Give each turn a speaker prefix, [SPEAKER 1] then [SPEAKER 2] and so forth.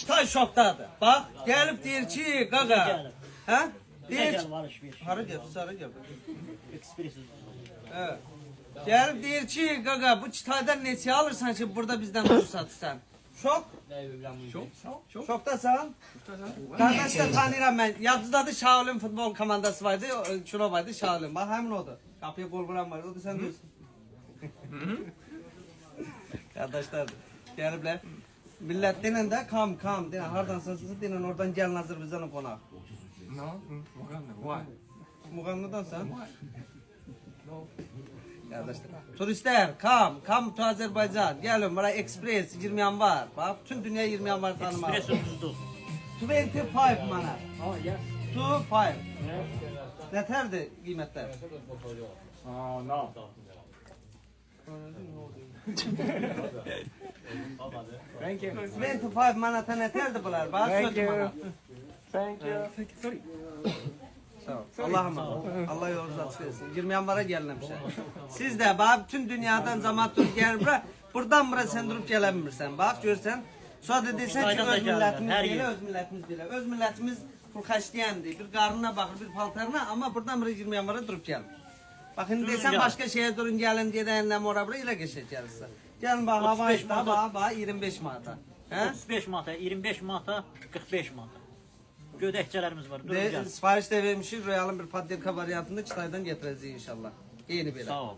[SPEAKER 1] Çitay şokdadır. Bak gelip deyir ki qaqa. Hə? Deyir ki, hara gəldi, sarı gəldi. Evet. Gelip deyir ki qaqa bu Çitaydan neçə alırsan ki burada bizdən ucuz satırsan? Şok? Şokdasan? Kardeş de tanıyıram ben. Yadızdadır Shaolin futbol komandası vardı. Şuna vardı Shaolin. Bak hemen odur. Kapıya gol vuran var. O da sen diyorsun. Kardeşler gelipler. Millet denen de kam denen. Hardan sızı denen oradan gelin Azerbaycan'a konak.
[SPEAKER 2] No, why?
[SPEAKER 1] Muğanlıdan sen? Kardeşler. Turistler come to Azerbaycan. Gelin buraya Express 20 yan var. Bak tüm dünya 20 yan var tanımaz.
[SPEAKER 3] Express 30'du.
[SPEAKER 1] 25 manat.
[SPEAKER 3] Oh, yes.
[SPEAKER 1] 25. Neterdi kıymetler?
[SPEAKER 2] Oh, no. Thank you.
[SPEAKER 1] 25 manata neterdi bunlar? Bak
[SPEAKER 2] Thank
[SPEAKER 1] 30
[SPEAKER 2] you.
[SPEAKER 1] manat.
[SPEAKER 2] Thank you. Sorry.
[SPEAKER 1] Sağ ol. Allah'ım Allah yolunuzu açık etsin. 20 yanvara gelinmişler. Siz de bak bütün dünyadan cemaat durup gelir bura. Buradan bura sen durup gelebilirsen. Bak görsen. Sonra da desen ki öz milletimiz değil, öz milletimiz değil. Öz milletimiz pulkaşlayandı. Bir karnına bakır, bir paltarına ama buradan buraya 20 yanvara durup gelmiş. Bak şimdi desen başka şeye durun gelin gidelim oraya buraya ile geçeceğiz. Gelin bak hava işte bak 25 manata.
[SPEAKER 3] 35 manata, 25 manata, 45 manata. Gödəkçələrimiz var. Durun
[SPEAKER 1] De,
[SPEAKER 3] gel.
[SPEAKER 1] sipariş de vermişiz. Royal'ın bir patyerka varyantında Çitay'dan getireceğiz inşallah. Yeni bir.
[SPEAKER 3] Sağ ol.